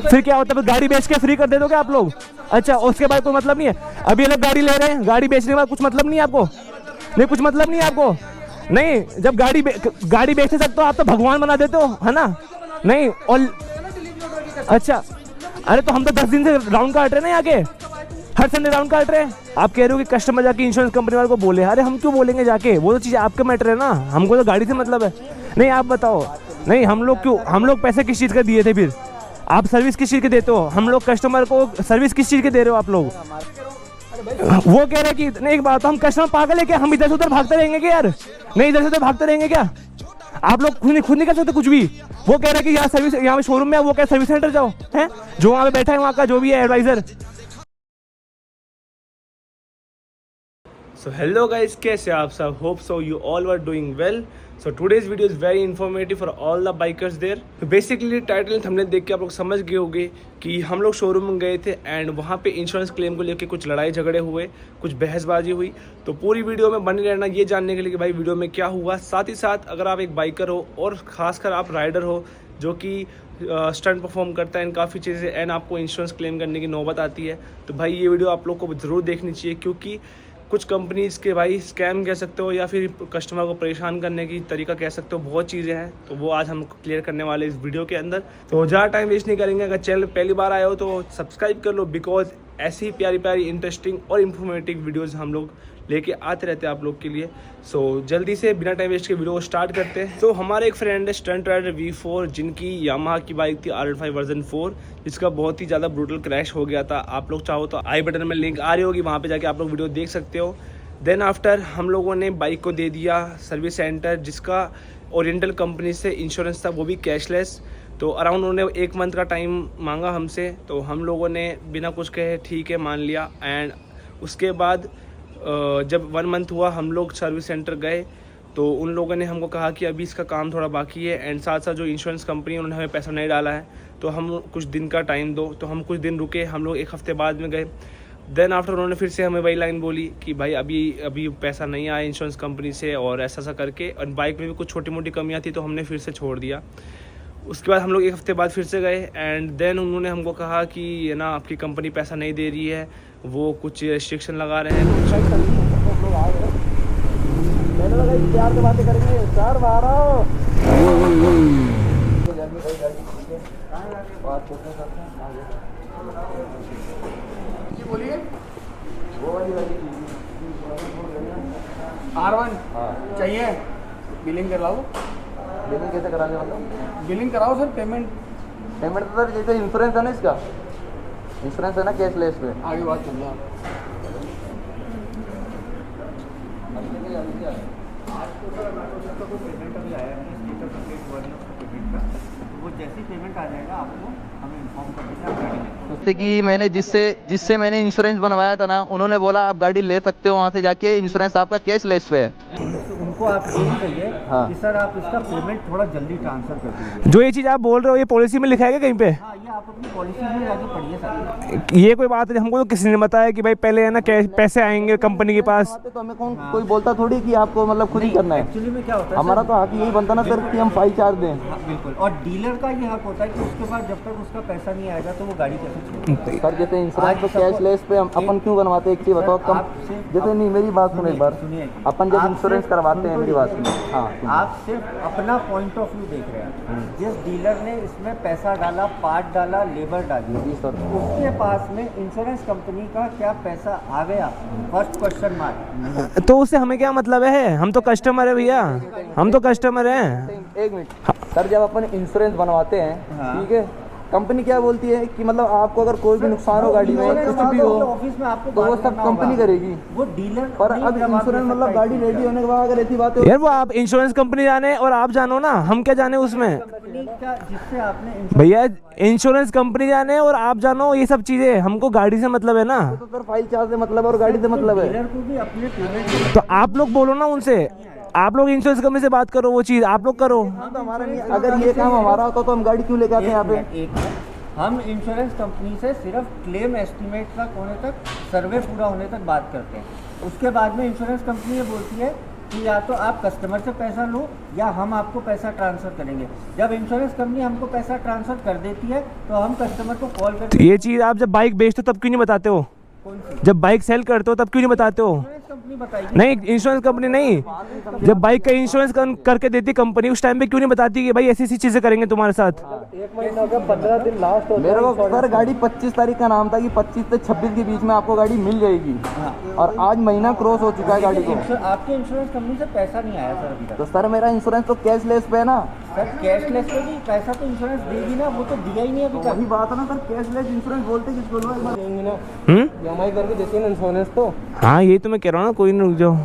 फिर क्या होता है, गाड़ी बेच के फ्री कर दे दोगे आप लोग? अच्छा, उसके बाद कोई मतलब नहीं है? अभी ये लोग गाड़ी ले रहे हैं, गाड़ी बेचने के बाद कुछ मतलब नहीं है आपको? नहीं, कुछ मतलब नहीं है आपको? नहीं, जब गाड़ी बेचते सकते हो आप तो भगवान बना देते हो, है ना? नहीं, और अच्छा, अरे तो हम तो 10 दिन से राउंड काट रहे हैं ना यहाँ के, हर संडे राउंड काट रहे हैं। आप कह रहे हो कि कस्टमर जाके इंश्योरेंस कंपनी वाले को बोले, अरे हम क्यों बोलेंगे जाके? वो तो चीज़ आपका मैटर है ना, हमको तो गाड़ी से मतलब है। नहीं, आप बताओ, नहीं हम लोग पैसे किस चीज़ का दिए थे? फिर आप सर्विस किस चीज़ के देते हो? हम लोग कस्टमर को सर्विस किस चीज़ के दे रहे हो आप लोग? वो कह रहे हैं कि नहीं, एक बात, हम कस्टमर पागल है क्या? हम इधर से उधर भागते रहेंगे क्या यार? नहीं, इधर से उधर भागते रहेंगे क्या? आप लोग खुद नहीं कर सकते कुछ भी? वो कह रहे हैं कि यहाँ सर्विस, यहाँ पे शोरूम में है, वो क्या सर्विस सेंटर जाओ, है जो वहाँ पे बैठा है वहाँ का जो भी है एडवाइजर। So hello guys, कैसे आप सब? Hope so you all were doing well. So today's video is very informative for all the bikers there. तो बेसिकली टाइटल हमने देख के आप लोग समझ गए होंगे कि हम लोग शोरूम में गए थे एंड वहाँ पे इंश्योरेंस क्लेम को लेके कुछ लड़ाई झगड़े हुए, कुछ बहसबाजी हुई। तो पूरी वीडियो में बने रहना ये जानने के लिए कि भाई वीडियो में क्या हुआ। साथ ही साथ अगर आप एक बाइकर हो और खासकर आप राइडर हो जो कि स्टंट परफॉर्म करता है एंड काफ़ी चीज़ें एंड आपको इंश्योरेंस क्लेम करने की नौबत आती है, तो भाई ये वीडियो आप लोग को ज़रूर देखनी चाहिए, क्योंकि कुछ कंपनीज़ के भाई स्कैम कह सकते हो या फिर कस्टमर को परेशान करने की तरीका कह सकते हो, बहुत चीज़ें हैं। तो वो आज हम क्लियर करने वाले इस वीडियो के अंदर। तो ज़्यादा टाइम वेस्ट नहीं करेंगे। अगर चैनल पहली बार आए हो तो सब्सक्राइब कर लो, बिकॉज ऐसी प्यारी प्यारी इंटरेस्टिंग और इन्फॉर्मेटिव वीडियोज़ हम लोग लेके आते रहते हैं आप लोग के लिए। सो जल्दी से बिना टाइम वेस्ट के वीडियो को स्टार्ट करते हैं। तो हमारे एक फ्रेंड है स्टंट राइडर V4, जिनकी यामाहा की बाइक थी R5 वर्जन 4, जिसका बहुत ही ज़्यादा ब्रूटल क्रैश हो गया था। आप लोग चाहो तो आई बटन में लिंक आ रही होगी, वहाँ पे जाके आप लोग वीडियो देख सकते हो। देन आफ्टर हम लोगों ने बाइक को दे दिया सर्विस सेंटर, जिसका ओरिएंटल कंपनी से इंश्योरेंस था, वो भी कैशलेस। तो अराउंड उन्होंने 1 मंथ का टाइम मांगा हमसे, तो हम लोगों ने बिना कुछ कहे ठीक है मान लिया। एंड उसके बाद जब 1 मंथ हुआ हम लोग सर्विस सेंटर गए, तो उन लोगों ने हमको कहा कि अभी इसका काम थोड़ा बाकी है एंड साथ साथ जो इंश्योरेंस कंपनी है उन्होंने हमें पैसा नहीं डाला है, तो हम कुछ दिन का टाइम दो। तो हम कुछ दिन रुके, हम लोग 1 हफ्ते बाद में गए। देन आफ्टर उन्होंने फिर से हमें वही लाइन बोली कि भाई अभी पैसा नहीं आया इंश्योरेंस कंपनी से और ऐसा करके, और बाइक में भी कुछ छोटी मोटी कमियां थी तो हमने फिर से छोड़ दिया। उसके बाद हम लोग 1 हफ्ते बाद फिर से गए एंड देन उन्होंने हमको कहा कि ये ना आपकी कंपनी पैसा नहीं दे रही है, वो कुछ रिस्ट्रिक्शन लगा रहे हैं। प्यार से बातें करेंगे सर, बोलिए। R1 चाहिए, बिलिंग कराओ। बिलिंग कैसे कराने मतलब? बिलिंग कराओ सर। पेमेंट तो सर जैसे इंश्योरेंस है ना, इसका इंश्योरेंस है ना कैशलेस पे। आगे बात चलिए आप। पेमेंट अभी आया नहीं, स्टेटस अपडेट हुआ नहीं उसका पेमेंट का, वो जैसे ही पेमेंट आ जाएगा आपको हमें इन्फॉर्म कर देंगे, आप गाड़ी ले। जैसे कि मैंने जिससे मैंने इंश्योरेंस बनवाया था ना, उन्होंने बोला आप गाड़ी ले सकते हो वहाँ से जाके, इंश्योरेंस आपका कैशलेस पे है। उनको आप यही कहिए हाँ। कि सर आप इसका पेमेंट थोड़ा जल्दी ट्रांसफर कर दीजिए। जो ये चीज़ आप बोल रहे हो ये पॉलिसी में लिखा है क्या कहीं पे? हाँ, ये आप अपनी पॉलिसी में जाके पढ़िए सर। ये कोई बात है? हमको तो किसी ने बताया कि भाई पहले है ना पैसे आएंगे कंपनी के पास। तो हमें कोई बोलता थोड़ी कि आपको मतलब खुद ही करना है। एक्चुअली में क्या होता है हमारा तो हक यही बनता ना सर कि हम फाइल चार्ज दें। हाँ, बिल्कुल। और डीलर का ये हक होता है कि उसके बाद जब तक उसका पैसा नहीं आएगा तो वो गाड़ी कैसे छोड़े। सर जैसे इंश्योरेंस तो कैशलेस पे अपन क्यों बनवाते हैं? एक चीज बताओ कम, जैसे नहीं मेरी बात सुनो एक बार, सुनिए। अपन जब इंश्योरेंस करवाते हैं, मेरी बात सुनिए। हाँ, आप सिर्फ अपना पॉइंट ऑफ व्यू देख रहे हैं। जिस डीलर ने इसमें पैसा डाला, पार्ट डाला, लेबर डाली, जी सर, उसके पास में इंश्योरेंस कंपनी का क्या पैसा आ गया? First question mark. तो उससे हमें क्या मतलब है? हम तो कस्टमर है भैया, हम तो कस्टमर हैं। एक मिनट सर, जब अपन इंश्योरेंस बनवाते हैं, ठीक है, कंपनी क्या बोलती है कि मतलब आपको अगर कोई भी नुकसान हो गाड़ी में, कुछ भी हो, ऑफिस में आपको तो वो सब कंपनी करेगी। वो डीलर पर अब इंश्योरेंस मतलब गाड़ी रेडी होने के बाद अगर ऐसी बात हो, यार वो आप इंश्योरेंस कंपनी जाने और आप जानो ना, हम क्या जाने उसमें जिससे आपने भैया? इंश्योरेंस कंपनी जाने और आप जानो, ये सब चीजें हमको गाड़ी से मतलब है ना। तो सर फाइल चार्ज से मतलब और गाड़ी से मतलब है। डीलर को भी अपने पेमेंट। तो आप लोग बोलो ना उनसे, आप लोग इंश्योरेंस कंपनी से बात करो, वो चीज आप लोग करो। तो हमारा नहीं, अगर ये काम हमारा होता तो हम गाड़ी क्यों लेके आते हैं यहाँ पे? हम इंश्योरेंस कंपनी से सिर्फ क्लेम एस्टीमेट तक होने तक, सर्वे पूरा होने तक बात करते हैं। उसके बाद में इंश्योरेंस कंपनी ये बोलती है कि या तो आप कस्टमर से पैसा लो या हम आपको पैसा ट्रांसफ़र करेंगे। जब इंश्योरेंस कंपनी हमको पैसा ट्रांसफ़र कर देती है तो हम कस्टमर को कॉल तो करके ये चीज़ आप जब बाइक बेचते हो तब क्यों नहीं बताते हो? कौन सी जब बाइक सेल करते हो तब क्यों नहीं बताते हो? इंश्योरेंस कंपनी बताएगी? नहीं, इंश्योरेंस कंपनी नहीं, जब बाइक का इंश्योरेंस करके देती कंपनी उस टाइम पे क्यों नहीं बताती कि भाई ऐसी ऐसी चीज़ें करेंगे तुम्हारे साथ? 1 महीना हो गया, 15 दिन लास्ट हो मेरे को सर गाड़ी 25 तारीख का नाम था कि 25 से 26 के बीच में आपको गाड़ी मिल जाएगी और आज महीना क्रॉस हो चुका है गाड़ी को। आपके इंश्योरेंस कंपनी से पैसा नहीं आया सर अभी तक। तो सर मेरा इंश्योरेंस तो कैशलेस पे है ना। सर कैशलेस पे भी पैसा तो इंश्योरेंस देगी ना, वो तो दिया ही नहीं अभी तक। वही बात है ना सर, कैशलेस इंश्योरेंस बोलते किसको लो देंगे ना, हम्म, EMI करके देते हैं ना इंश्योरेंस तो। हाँ यही तो मैं कह रहा हूँ ना, कोई नहीं, रुक जाओ।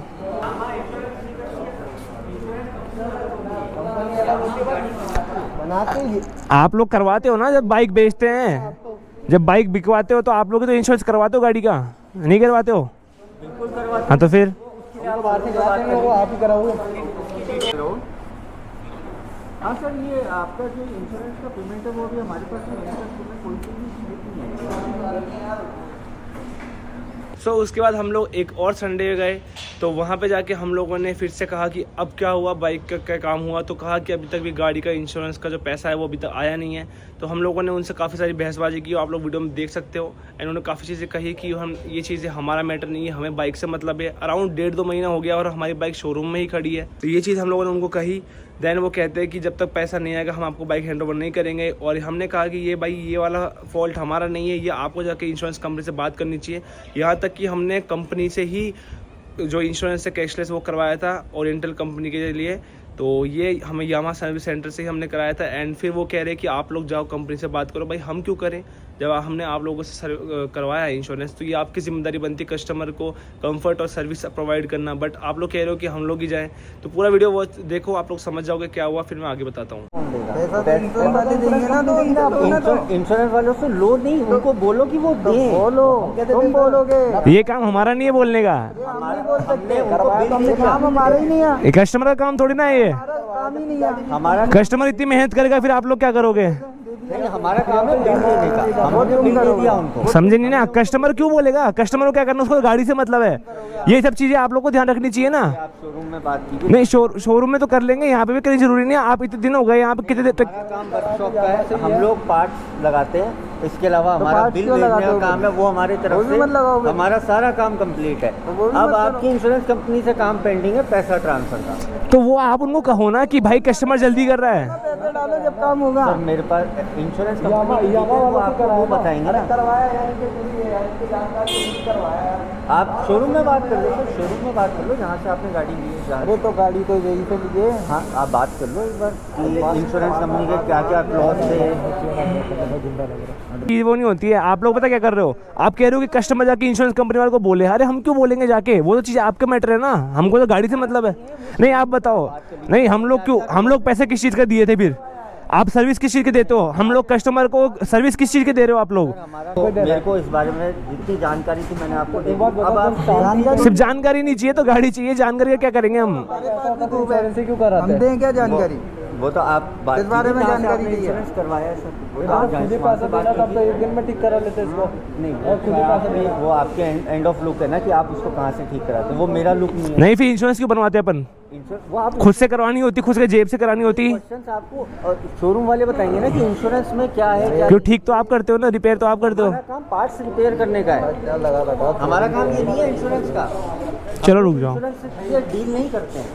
बनाते ही आप लोग करवाते हो ना जब बाइक बेचते हैं, जब बाइक बिकवाते हो तो आप लोग तो इंश्योरेंस करवाते हो गाड़ी का, नहीं करवाते हो? बिल्कुल करवाते हाँ तो फिर बात हैं वो आप ही कराओगे। हो। हाँ सर, ये आपका जो इंश्योरेंस का पेमेंट है वो भी हमारे पास नहीं है सर, कोई सी भी स्लिप नहीं है। सो उसके बाद हम लोग एक और संडे गए तो वहाँ पे जाके हम लोगों ने फिर से कहा कि अब क्या हुआ, बाइक का क्या काम हुआ, तो कहा कि अभी तक भी गाड़ी का इंश्योरेंस का जो पैसा है वो अभी तक आया नहीं है। तो हम लोगों ने उनसे काफ़ी सारी बहसबाजी की, आप लोग वीडियो में देख सकते हो। इन्होंने काफ़ी चीज़ें कही कि हम ये चीज़ें हमारा मैटर नहीं है, हमें बाइक से मतलब है। अराउंड 1.5-2 महीना हो गया और हमारी बाइक शोरूम में ही खड़ी है। तो ये चीज़ हम लोगों ने उनको कही। देन वो कहते हैं कि जब तक पैसा नहीं आएगा हम आपको बाइक हैंड ओवर नहीं करेंगे। और हमने कहा कि ये भाई ये वाला फॉल्ट हमारा नहीं है, ये आपको जाके इंश्योरेंस कंपनी से बात करनी चाहिए। यहाँ तक कि हमने कंपनी से ही जो इंश्योरेंस है कैशलेस वो करवाया था ओरिएंटल कंपनी के लिए, तो ये हमें यामा सर्विस सेंटर से ही हमने कराया था। एंड फिर वो कह रहे कि आप लोग जाओ कंपनी से बात करो। भाई हम क्यों करें जब हमने आप लोगों से करवाया है इंश्योरेंस, तो ये आपकी जिम्मेदारी बनती है कस्टमर को कंफर्ट और सर्विस प्रोवाइड करना। बट आप लोग कह रहे हो कि हम लोग ही जाएं, तो पूरा वीडियो वो देखो, आप लोग समझ जाओगे क्या हुआ, फिर मैं आगे बताता हूँ। इंश्योरेंस वालों से लो नहीं, उनको बोलो कि वो दें। बोलो, तुम बोलोगे, ये काम हमारा नहीं है बोलने का, काम हमारा ही नहीं है, ये कस्टमर का काम थोड़ी ना है। ये काम ही नहीं है हमारा कस्टमर इतनी मेहनत करेगा फिर आप लोग क्या करोगे? नहीं, हमारा काम है बिल देने का, हमने बिल दे दिया उनको। समझे नहीं ना, कस्टमर क्यों बोलेगा? कस्टमर को क्या करना, उसको गाड़ी से मतलब है। ये सब चीजें आप लोग को ध्यान रखनी चाहिए ना। आप शोरूम में बात कीजिए। नहीं, शोरूम में तो कर लेंगे, यहाँ पे भी करनी जरूरी नहीं है। आप इतने दिन हो गए यहाँ पे, कितने देर तक? हमारा काम वर्कशॉप का है, हम लोग पार्ट्स लगाते हैं, इसके अलावा हमारा पार्ट्स बिल क्यों भेजने लगाते का हो? काम है, वो हमारी तरफ वो भी से मत लगाओगे। हमारा सारा काम कंप्लीट है। वो भी अब मत आपकी इंश्योरेंस कंपनी से काम पेंडिंग है पैसा ट्रांसफर का। तो वो आप उनको कहो ना कि भाई कस्टमर जल्दी कर रहा है। पैसे डालो जब काम होगा। सर मेरे पास इंश्योरेंस कंपनी वो आपको वो बताएंगे ना। करवाया यार, इनकी जानकारी नहीं करवाया। आप शोरूम में बात कर लो सर, शोरूम में बात कर लो जहाँ से आपने गाड़ी ली है जहाँ। अरे तो गाड़ी तो यही से लीजिए। हाँ आप बात कर लो एक बार कि इंश्योरेंस कंपनी के क्या क्या क्लॉज थे। ये वो नहीं होती है। आप लोग पता क्या कर रहे हो, आप कह रहे हो कि कस्टमर जाके इंश्योरेंस कंपनी वाले को बोले। अरे हम क्यों बोलेंगे जाके, वो तो चीज़ आपका मैटर है ना, हमको तो गाड़ी से मतलब है। नहीं आप बताओ, नहीं हम लोग क्यों, हम लोग पैसे किस चीज़ का दिए थे फिर? आप सर्विस किस चीज़ के देते हो? हम लोग कस्टमर को सर्विस किस चीज़ के दे रहे हो आप लोग? मेरे को इस बारे में जितनी जानकारी थी मैंने आपको दे दी। अब आप सिर्फ जानकारी नहीं चाहिए तो गाड़ी चाहिए। जानकारी का क्या करेंगे हम? क्यों कराते हैं? हम दें क्या जानकारी? वो तो आप बात इस बारे में कीजिए, कहाँ से जानकारी आपने दी है। इंश्योरेंस करवाया है सर? खुद पैसा देना तब तो एक दिन में ठीक करा लेते इसको। नहीं वो आपके एंड ऑफ लुक है ना कि आप उसको कहाँ से ठीक कराते हैं, वो मेरा लुक नहीं है। नहीं फिर इंश्योरेंस क्यों बनवाते हैं अपन? वो आप खुद से करवानी होती, खुद के जेब से करानी होती। क्वेश्चंस आपको शोरूम वाले बताएंगे ना कि इंश्योरेंस में क्या है क्या क्यों? ठीक तो आप करते हो ना, रिपेयर तो आप करते हो। हमारा काम पार्ट्स रिपेयर करने का है, हमारा काम ये नहीं है इंश्योरेंस का। चलो रुक जाओ। इंश्योरेंस से डील नहीं करते हैं।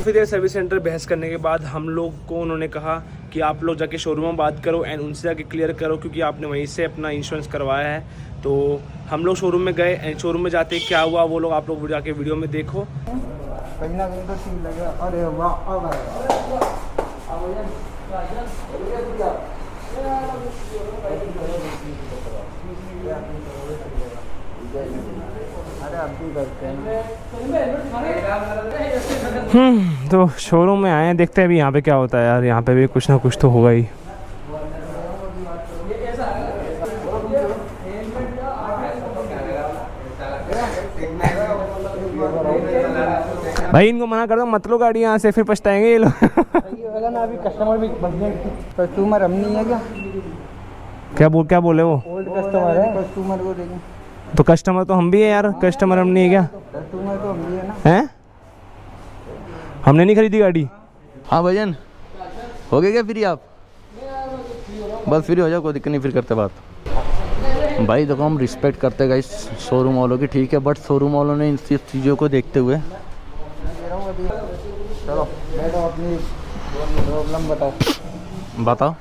फिर सर्विस सेंटर बहस करने के बाद हम लोग को उन्होंने कहा कि आप लोग जाके शोरूम में बात करो एंड उनसे जाके क्लियर करो, क्योंकि आपने वहीं से अपना इंश्योरेंस करवाया है। तो हम लोग शोरूम में गए एंड शोरूम में जाते क्या हुआ वो लोग आप लोग जाके वीडियो में देखो। कहीं ना कहीं तो ठीक लगेगा। अरे वाह, अब अरे अब भी करते हैं। तो शोरूम में आए हैं, देखते हैं अभी यहाँ पे क्या होता है यार। यहाँ पे भी कुछ ना कुछ तो होगा ही। भाई इनको मना कर दो, मत लो गाड़ी यहाँ से, फिर पछताएंगे ये लोग। ना अभी कस्टमर भी बदले, कस्टमर हम नहीं है क्या? क्या बोले वो? ओल्ड कस्टमर है, कस्टमर को देंगे। तो कस्टमर तो हम भी है यार, कस्टमर हम नहीं है क्या? कस्टमर तो हम ही है ना। हैं? हमने नहीं खरीदी गाड़ी। हाँ भजन, हो गए क्या फ्री आप? बस फ्री हो जाओ, कोई दिक्कत नहीं, फिर करते बात। भाई देखो हम रिस्पेक्ट करते गए शोरूम वालों की, ठीक है, बट शोरूम वालों ने इन सब चीज़ों को देखते हुए चलो बैठो, अपनी प्रॉब्लम बताओ। बताओ।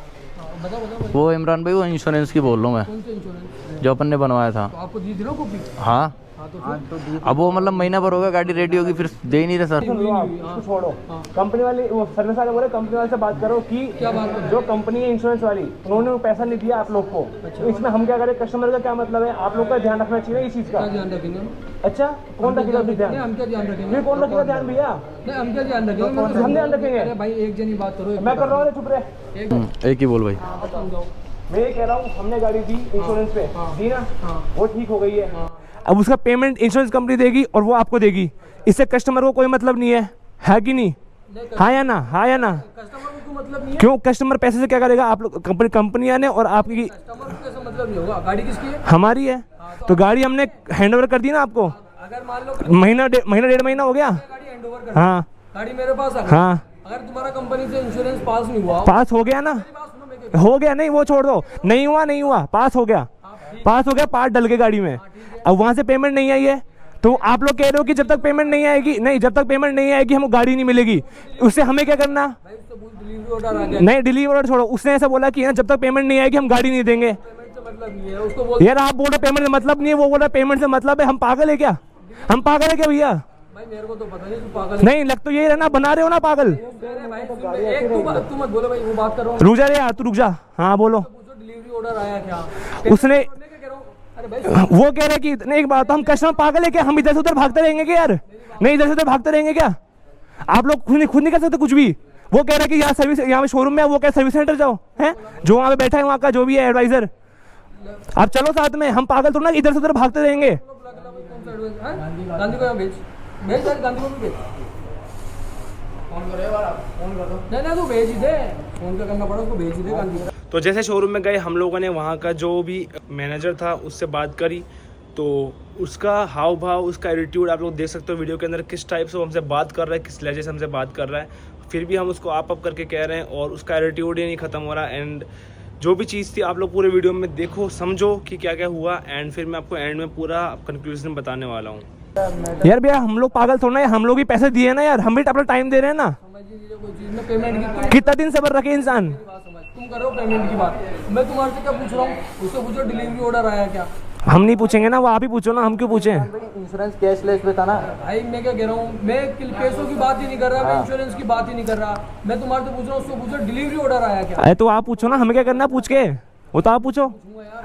वो इमरान भाई, वो इंश्योरेंस की बोल रहा हूँ मैं, जो अपन ने बनवाया था। आपको दी ना कॉपी? हाँ अब वो मतलब महीना भर होगा, गाड़ी रेडी होगी, फिर दे ही नहीं रहे सर। छोड़ो, कंपनी वाली वो सर्विस वाले बोले, कंपनी वाले से बात करो कि क्या बात करो? जो कंपनी है इंश्योरेंस वाली, उन्होंने वो पैसा नहीं दिया आप लोग को। तो इसमें हम क्या करें? कस्टमर का क्या मतलब है? आप लोग का ध्यान रखना चाहिए इस चीज का। क्या ध्यान रखेंगे हम? अच्छा, कौन रखेगा ध्यान? नहीं, हम क्या ध्यान रखेंगे? फिर कौन रखेगा ध्यान भैया? नहीं, हम क्या ध्यान रखेंगे? हम ध्यान रखेंगे। अरे भाई एक जनी बात करो। मैं कर रहा हूँ, चुप रहे। एक ही बोल भाई। मैं ये कह रहा हूँ, हमने गाड़ी दी इंश्योरेंस पे, दी ना, वो ठीक हो गई है। अब उसका पेमेंट इंश्योरेंस कंपनी देगी और वो आपको देगी, इससे कस्टमर को कोई मतलब नहीं है कि नहीं? हाँ या ना? हाँ या ना? कस्टमर को क्यों मतलब नहीं है? क्यों? कस्टमर पैसे से क्या करेगा? आप लोग कंपनियां ने और आपकी, कस्टमर को कैसे मतलब नहीं होगा? गाड़ी किसकी है? हमारी है। तो गाड़ी हमने हैंड ओवर कर दी ना आपको। अगर मान लो महीना डेढ़ महीना हो गया। गाड़ी हैंड ओवर कर, हाँ गाड़ी मेरे पास आ गई। हाँ, अगर तुम्हारा कंपनी से इंश्योरेंस पास नहीं हुआ, पास हो गया ना? मेरी बात सुनो, मैं हो गया, नहीं वो छोड़ दो, नहीं हुआ, पास हो गया, पार्ट डल के गाड़ी में। अब वहां से पेमेंट नहीं आई है, तो आप लोग कह रहे हो कि जब तक पेमेंट नहीं आएगी, नहीं, जब तक पेमेंट नहीं आएगी हमको गाड़ी नहीं मिलेगी। उससे हमें क्या करना? भाई उससे बोल डिलीवरी ऑर्डर आ गया, नहीं, डिलीवरी ऑर्डर छोड़ो, उसने ऐसा बोला कि जब तक पेमेंट नहीं आएगी हम गाड़ी नहीं देंगे। पेमेंट से मतलब नहीं है उसको बोल। यार आप बोल रहे पेमेंट से मतलब नहीं है, वो बोल रहा पेमेंट से मतलब है। हम पागल है क्या? हम पागल है क्या भैया? भाई मेरे को तो पता नहीं, तू पागल है। नहीं, लग तो ये रहा ना, बना रहे हो ना पागल। अरे भाई सुन, एक तू मत बोलो भाई, वो बात कर रहा हूँ। रुक जा रे यार, तू रुक जा। हाँ बोलो। पूछो डिलीवरी ऑर्डर आया क्या? उसने, मैं क्या कह रहा हूँ? अरे भाई वो कह रहे कि नहीं, एक बात, हम कस्टमर पागल है क्या? हम इधर से उधर भागते रहेंगे क्या यार? नहीं, इधर से उधर भागते रहेंगे क्या? आप लोग खुद नहीं कर सकते कुछ भी? वो कह रहे कि यहाँ सर्विस, यहाँ शोरूम में, वो कह सर्विस सेंटर जाओ, है जो वहाँ पे बैठा है, वहाँ का जो भी है एडवाइजर, आप चलो साथ में। हम पागल तो ना इधर से उधर भागते रहेंगे। गांधी को यहाँ भेज यार, गांधी को भी भेज। फोन कर दो। नहीं तू भेज ही दे, फोन क्या करना पड़ा, उसको भेज ही दे गांधी को। तो जैसे शोरूम में गए हम लोगों ने, वहाँ का जो भी मैनेजर था उससे बात करी, तो उसका हाव भाव, उसका एटीट्यूड आप लोग देख सकते हो वीडियो के अंदर, किस टाइप से वो हमसे बात कर रहा है, किस लहजे से हमसे बात कर रहा है। फिर भी हम उसको आप करके कह रहे हैं और उसका एटीट्यूड ही नहीं ख़त्म हो रहा। एंड जो भी चीज़ थी आप लोग पूरे वीडियो में देखो, समझो कि क्या क्या हुआ, एंड फिर मैं आपको एंड में पूरा कंक्लूजन बताने वाला हूँ। यार भैया हम लोग पागल थोड़ा है, हम लोग भी पैसे दिए ना यार, हम भी अपना टाइम दे रहे हैं ना। समझ लीजिए कोई चीज़ में पेमेंट की कितना दिन सब्र रखे इंसान? बात समझ, तुम करो पेमेंट की बात, मैं तुम्हारे से क्या पूछ रहा हूँ? उससे पूछो डिलीवरी ऑर्डर आया क्या? हम नहीं पूछेंगे ना, वो आप ही पूछो ना, हम क्यों पूछें? इंश्योरेंस कैशलेस पे था ना भाई मैं क्या कह रहा हूँ, मैं पैसों की बात ही नहीं कर रहा, मैं इंश्योरेंस की बात ही नहीं कर रहा, मैं तुम्हारे से पूछ रहा हूँ, उसको पूछो डिलीवरी ऑर्डर आया क्या? अरे तो आप पूछो ना, हमें क्या करना पूछ के? वो तो आप पूछो।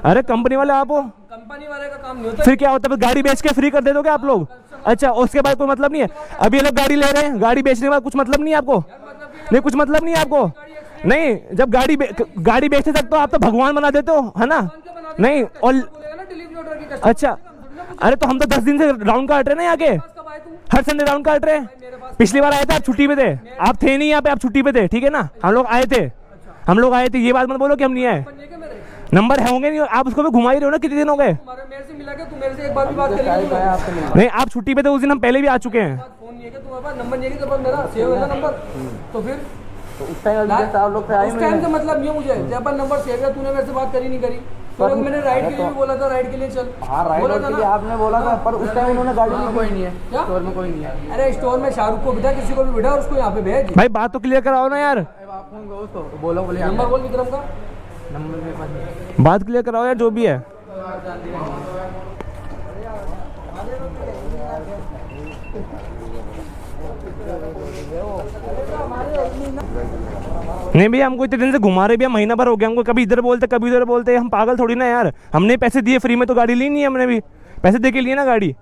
अरे कंपनी वाले आप हो, कंपनी वाले का काम नहीं होता। फिर क्या होता है? गाड़ी बेच के फ्री कर दे दोगे आप लोग? अच्छा, उसके बाद कोई मतलब नहीं है? अभी ये लोग गाड़ी ले रहे हैं, गाड़ी बेचने के बाद कुछ मतलब नहीं है आपको? नहीं, कुछ मतलब नहीं है आपको? नहीं, जब गाड़ी बेचते तक तो आप तो भगवान बना देते हो, है ना? नहीं, और डिलीवरी ऑर्डर की कस्टमर अच्छा, अरे तो हम तो 10 दिन से राउंड काट रहे हैं ना यहाँ के, कब आए तुम? हर संडे राउंड काट रहे हैं। पिछली बार आए थे आप छुट्टी पे थे, आप थे नहीं यहाँ पे, आप छुट्टी पे थे, ठीक है ना? हम लोग आए थे, ये बात मत बोलो कि हम नहीं आए। ये क्या मेरे नंबर है होंगे नहीं, आप उसको भी घुमा ही रहे हो ना, कितने दिन हो गए? तुम्हारे मेरे से मिला क्या? तुम मेरे से एक बार भी बात करेंगे? नहीं, आप छुट्टी पे थे उस दिन, हम पहले भी आ चुके हैं। फोन नहीं है क्या तुम्हारे पास? नंबर नहीं है क्या तुम्हारे पास? मेरा सेव है ना नंबर? तो फिर उस टाइम आप लोग उस टाइम से मतलब नहीं है मुझे, जब नंबर सेव है, तूने मेरे से बात करी नहीं करी? तो मैंने राइड के लिए भी बोला था, राइड के लिए चल। हाँ, राइड के लिए आपने बोला था, पर उस टाइम उन्होंने गाड़ी नहीं, कोई नहीं है क्या? स्टोर में, कोई नहीं है। अरे स्टोर में शाहरुख को बिठा, किसी को भी बिठा और उसको यहाँ पे भेज। भाई बात तो क्लियर कराओ ना यार, आप फोन करो उसको, बोलो बोले नंबर बोल विक्रम का। नंबर मेरे पास नहीं। बात क्लियर कराओ यार, जो भी है। नहीं भैया, हमको इतने दिन से घुमा रहे भैया, महीना भर हो गया हमको, कभी इधर बोलते कभी उधर बोलते, हम पागल थोड़ी ना यार। हमने पैसे दिए फ्री में, तो गाड़ी ली नहीं है हमने भी, पैसे दे के लिए ना गाड़ी,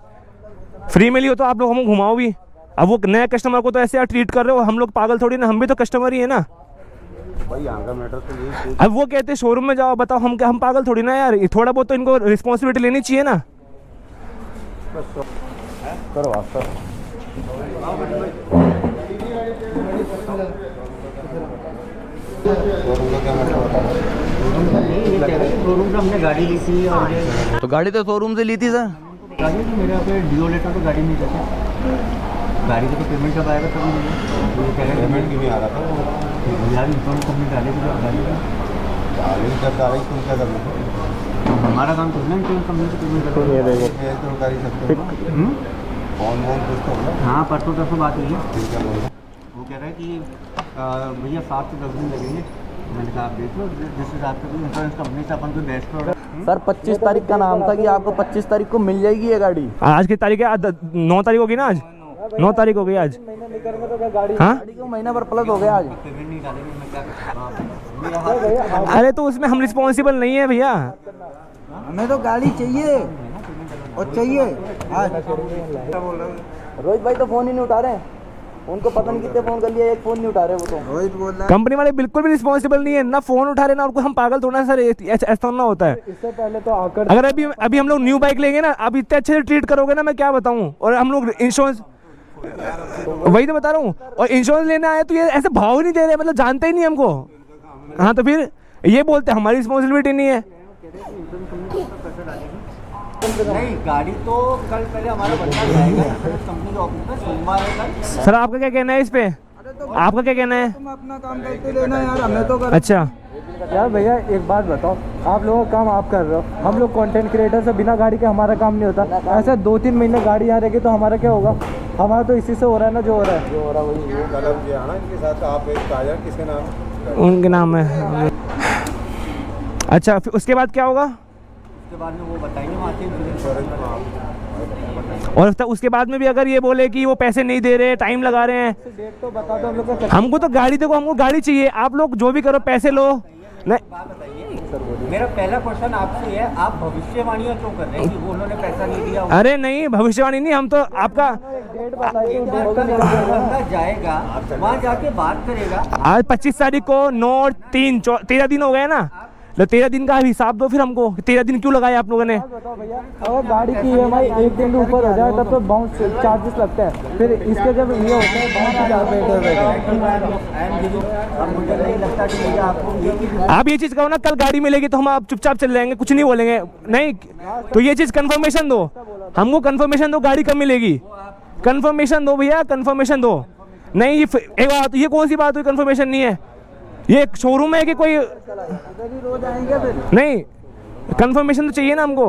फ्री में ली हो तो आप लोग हमको घुमाओ भी। अब वो नया कस्टमर को तो ऐसे यार ट्रीट कर रहे हो, हम लोग पागल थोड़ी ना, हम भी तो कस्टमर ही है ना भाई। यहाँ का मैटर तो यही। अब वो कहते शोरूम में जाओ, बताओ हम पागल थोड़ी ना यार, थोड़ा बहुत तो इनको रिस्पॉन्सिबिलिटी लेनी चाहिए ना। करो आप सर। शोरूम से हमने गाड़ी ली थी, और तो गाड़ी तो शोरूम से ली थी सर। मेरे यहाँ पे डिओ लेटर तो गाड़ी नहीं देते। गाड़ी का तो पेमेंट कब आएगा तभी मुझे तो ये कह रहे हैं पेमेंट क्यों नहीं आ रहा था यार इंश्योरेंस कंपनी डालेगी जब डालेगी जब डालेगी तुम क्या कर लो हमारा काम तो ना इंश्योरेंस कंपनी से पेमेंट कर तो कर ही सकते हो फोन कुछ तो होगा हाँ परसों तरसों बात हुई है ठीक है बोल वो कह रहा है कि भैया 7 से 10 दिन लगेंगे मैंने कहा आप देख लो जिस हिसाब से इंश्योरेंस कंपनी से अपन को बेस्ट प्रोडक्ट सर 25 तारीख का नाम था कि आपको 25 तारीख को मिल जाएगी ये गाड़ी। आज की तारीख है 9 तारीख होगी ना आज 9 तारीख हो गई आज हाँ गाड़ी को महीना भर प्लस हो गया आज। पेमेंट नहीं डालेंगे मैं क्या करता अरे तो उसमें हम रिस्पॉन्सिबल नहीं है भैया। हमें तो गाड़ी चाहिए और चाहिए आज। रोहित भाई तो फोन ही नहीं उठा रहे हैं, उनको पता नहीं कितने फोन कर लिया, एक फोन नहीं उठा रहे वो तो। रोहित बोल रहा है कंपनी वाले बिल्कुल भी रिस्पॉन्सिबल नहीं है, ना फोन उठा रहे ना उनको। हम पागल थोड़ा सर, ऐसा ना होता है। इससे पहले तो आकर अगर अभी हम लोग न्यू बाइक लेंगे ना, अब इतने अच्छे से ट्रीट करोगे ना, मैं क्या बताऊं। और हम लोग इंश्योरेंस वही तो बता रहा हूँ, और इंश्योरेंस लेने आए तो ये ऐसे भाव नहीं दे रहे, मतलब जानते ही नहीं हमको। हाँ तो फिर ये बोलते हमारी रिस्पॉन्सिबिलिटी नहीं है। नहीं गाड़ी तो कल पहले हमारा बंदा जाएगा कंपनी के ऑफिस में सोमवार है कल। सर आपका क्या कहना है इस पे? आपका क्या कहना है? तुम अपना काम करते लेना यार, हमें तो कर। अच्छा यार भैया एक बात बताओ, आप लोगों का काम आप कर रहे हो, हम लोग कंटेंट क्रिएटर से बिना गाड़ी के हमारा काम नहीं होता। ऐसा 2-3 महीने गाड़ी यहाँ रहेगी तो हमारा क्या होगा? हमारा तो इसी से हो रहा है ना, जो हो रहा है किसके नाम? उनके नाम है। अच्छा फिर उसके बाद क्या होगा? उसके बाद में वो बताएंगे वहाँ से और उसके बाद में भी अगर ये बोले कि वो पैसे नहीं दे रहे, टाइम लगा रहे हैं, डेट तो बता दो हम लोग को। हमको तो गाड़ी देखो, हमको गाड़ी चाहिए। आप लोग जो भी करो पैसे लो। नहीं बात बताइए, मेरा पहला क्वेश्चन आपसे है, आप भविष्यवाणियाँ क्यों कर रहे हैं कि वो उन्होंने पैसा नहीं दिया? अरे नहीं भविष्यवाणी नहीं, हम तो आपका डेट बताइए, बंदा जाएगा वहाँ जाके बात करेगा। आज 25 तारीख को 13 दिन हो गए ना, तो 13 दिन का हिसाब दो फिर हमको। 13 दिन क्यों लगाए आप लोगों ने? बताओ भैया, अगर गाड़ी की EMI एक दिन के ऊपर हो जाए तब तो बाउंस चार्जेस लगते हैं। फिर इसके जब ये होता है बाउंस मुझे नहीं लगता कि भैया आपको ये चीज़ आप ये चीज कहो ना, कल गाड़ी मिलेगी तो हम आप चुपचाप चल जाएंगे, कुछ नहीं बोलेंगे। नहीं तो ये चीज कंफर्मेशन दो, हमको कंफर्मेशन दो गाड़ी कब मिलेगी। कंफर्मेशन दो भैया, कंफर्मेशन दो। नहीं एक बात, ये कौन सी बात हुई कंफर्मेशन नहीं है? ये एक शोरूम है कि कोई? रोज आएंगे फिर। नहीं कंफर्मेशन तो चाहिए ना हमको।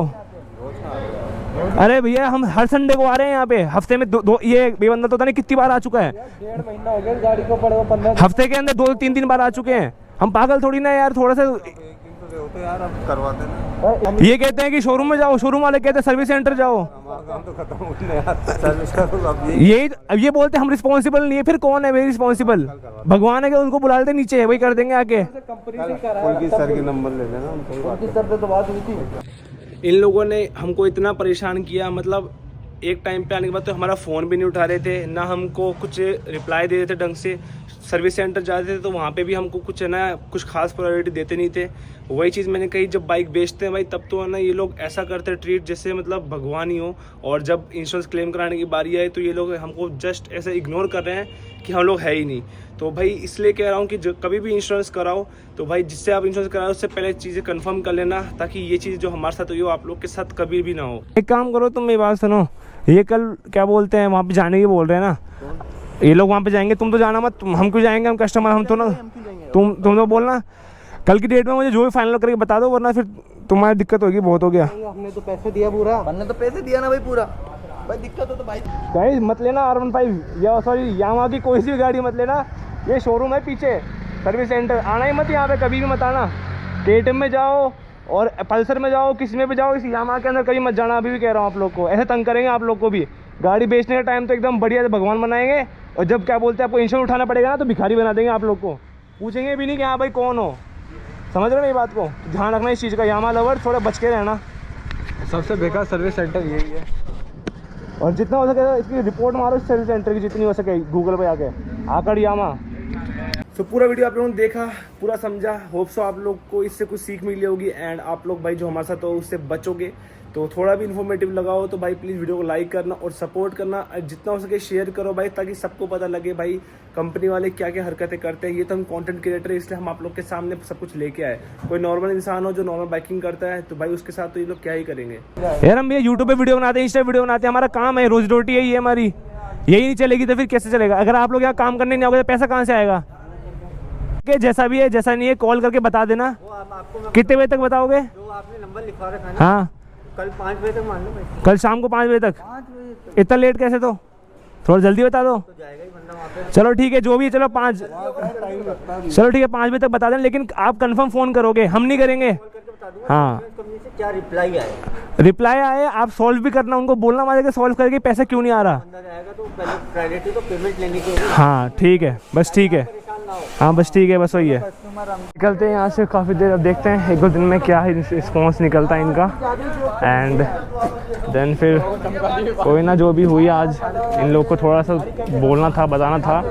अरे भैया हम हर संडे को आ रहे हैं यहाँ पे, हफ्ते में दो ये बंदा तो पता नहीं कितनी बार आ चुका है। 1.5 महीना हो गया गाड़ी को पड़े, 15 हफ्ते के अंदर 2-3 बार आ चुके हैं। हम पागल थोड़ी ना यार, थोड़ा सा यार अब करवाते ना। ये कहते हैं कि शोरूम में जाओ, शोरूम वाले कहते हैं सर्विस सेंटर जाओ। काम तो खत्म हो गया यार, सर्विस का तो अब यही अब ये बोलते हैं हम रिस्पॉन्सिबल नहीं है, फिर कौन है भाई रिस्पॉन्सिबल? भगवान है कि उनको बुला लेते नीचे, वही कर देंगे आके। कंपनी से करा सर के नंबर ले लेना, उनकी सर पे तो बात हुई थी। इन लोगों ने हमको इतना परेशान किया, मतलब एक टाइम पे आने के बाद तो हमारा फ़ोन भी नहीं उठा रहे थे, ना हमको कुछ रिप्लाई दे रहे थे ढंग से। सर्विस सेंटर जाते थे तो वहाँ पे भी हमको कुछ है ना, कुछ खास प्रायोरिटी देते नहीं थे। वही चीज़ मैंने कही, जब बाइक बेचते हैं भाई तब तो है ना ये लोग ऐसा करते ट्रीट जैसे मतलब भगवान ही हो। और जब इंश्योरेंस क्लेम कराने की बारी आए तो ये लोग हमको जस्ट ऐसे इग्नोर कर रहे हैं कि हम लोग है ही नहीं। तो भाई इसलिए कह रहा हूँ कि कभी भी इंश्योरेंस कराओ तो भाई जिससे आप इंश्योरेंस कराओ उससे पहले चीज़ें कंफर्म कर लेना, ताकि ये चीज़ जो हमारे साथ हुई हो आप लोग के साथ कभी भी ना हो। एक काम करो, तुम मेरी बात सुनो, ये कल क्या बोलते हैं वहाँ पे जाने की बोल रहे हैं ना, ये लोग वहाँ पे जाएंगे, तुम तो जाना मत। हम क्यों जाएंगे? हम कस्टमर, हम तो ना, तुम तो बोलना कल की डेट में मुझे जो भी फाइनल करके बता दो, वरना फिर तुम्हारी दिक्कत होगी, बहुत हो गया। हमने तो पैसे दिया पूरा, हमने तो पैसे दिया ना भाई पूरा। भाई दिक्कत हो तो भाई गाइस मत लेना R15 या सॉरी यामाहा की कोई सी गाड़ी मत लेना। ये शोरूम है पीछे, सर्विस सेंटर, आना ही मत यहाँ पे, कभी भी मत आना। KTM में जाओ और पल्सर में जाओ, किसी में भी जाओ, इस यामाहा के अंदर कभी मत जाना। अभी भी कह रहा हूँ आप लोग को, ऐसे तंग करेंगे आप लोग को भी। गाड़ी बेचने का टाइम तो एकदम बढ़िया से भगवान बनाएंगे, और जब क्या बोलते हैं आपको इंश्योरेंस उठाना पड़ेगा ना तो भिखारी बना देंगे आप लोग को। पूछेंगे भी नहीं कि हाँ भाई कौन हो। समझ रहे हो मेरी बात को? ध्यान रखना इस चीज़ का। यामाहा लवर थोड़ा बच के रहना। सबसे बेकार सर्विस सेंटर यही है। और जितना हो सके इसकी रिपोर्ट मारो सर्विस सेंटर की, जितनी हो सके गूगल पे आके, आकड़ यामाहा। तो पूरा वीडियो आप लोगों ने देखा, पूरा समझा। होप सो आप लोग को इससे कुछ सीख मिली होगी, एंड आप लोग भाई जो हमारे साथ हो उससे बचोगे। तो थोड़ा भी इन्फॉर्मेटिव लगा हो तो भाई प्लीज़ वीडियो को लाइक करना और सपोर्ट करना, जितना हो सके शेयर करो भाई, ताकि सबको पता लगे भाई कंपनी वाले क्या क्या हरकतें करते हैं। ये तो हम कंटेंट क्रिएटर है, इसलिए हम आप लोग के सामने सब कुछ लेके आए। कोई नॉर्मल इंसान हो जो नॉर्मल बाइकिंग करता है तो भाई उसके साथ तो ये लोग क्या ही करेंगे यार। हम ये यूट्यूब पे वीडियो बनाते हैं, इंस्टा वीडियो बनाते हैं, हमारा काम है, रोजी रोटी है ये हमारी। यही नहीं चलेगी तो फिर कैसे चलेगा? अगर आप लोग यहाँ काम करने नहीं आओगे तो पैसा कहाँ से आएगा? कि जैसा भी है जैसा नहीं है कॉल करके बता देना। कितने बजे तक बताओगे? जो आपने नंबर लिखवा रखा है ना, हाँ कल 5 बजे तक मान लो भाई। कल शाम को 5 बजे तक। इतना लेट कैसे? तो थोड़ा जल्दी बता दो। तो जाएगा ही बंदा वहाँ पे। चलो ठीक है जो भी है, चलो 5, चलो ठीक है 5 बजे तक बता देना, लेकिन आप कंफर्म फ़ोन करोगे, हम नहीं करेंगे। हाँ कंपनी से क्या रिप्लाई आएगा? रिप्लाई आए आप सॉल्व भी करना, उनको बोलना मारे सॉल्व करके पैसा क्यों नहीं आ रहा। बंदा जाएगा तो पहले प्रायोरिटी तो पेमेंट लेने की होगी। हाँ ठीक है बस, ठीक है परेशान ना हो। हाँ बस ठीक है, बस वही है। निकलते हैं यहाँ से काफ़ी देर, अब देखते हैं 1-2 दिन में क्या है रिस्पॉन्स निकलता है इनका। एंड देन फिर कोई ना, जो भी हुई आज इन लोग को थोड़ा सा बोलना था, बताना था,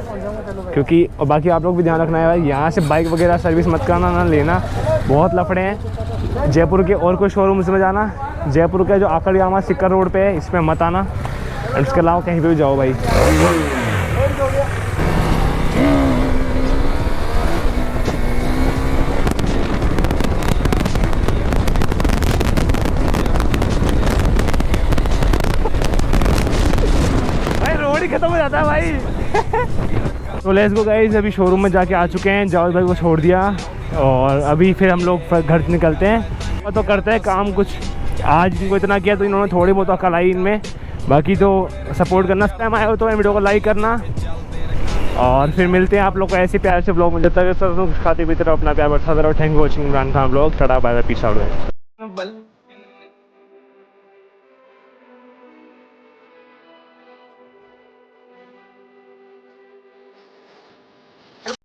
क्योंकि और बाकी आप लोग भी ध्यान रखना है भाई, यहाँ से बाइक वगैरह सर्विस मत करना, ना लेना, बहुत लफड़े हैं। जयपुर के और कोई शोरूम्स में जाना, जयपुर का जो आकड़यामा सिक्कर रोड पे है इसमें मत आना, और इसके अलावा कहीं पे भी जाओ भाई। रोड ही खत्म हो जाता है भाई। तो लेट्स गो गाइस, अभी शोरूम में जाके आ चुके हैं, जावेद भाई को छोड़ दिया और अभी फिर हम लोग घर निकलते हैं। तो करते हैं काम कुछ, आज इनको इतना किया तो इन्होंने थोड़ी बहुत अकल आई इनमें, बाकी तो सपोर्ट करना, टाइम आया हो तो वीडियो को लाइक करना, और फिर मिलते हैं आप लोग को ऐसे प्यार से ब्लॉग में। जब तक खाते पीते रहो, अपना प्यार बढ़ता रहो। Thank you watching Imran Khan blog. Tata bye bye, peace out.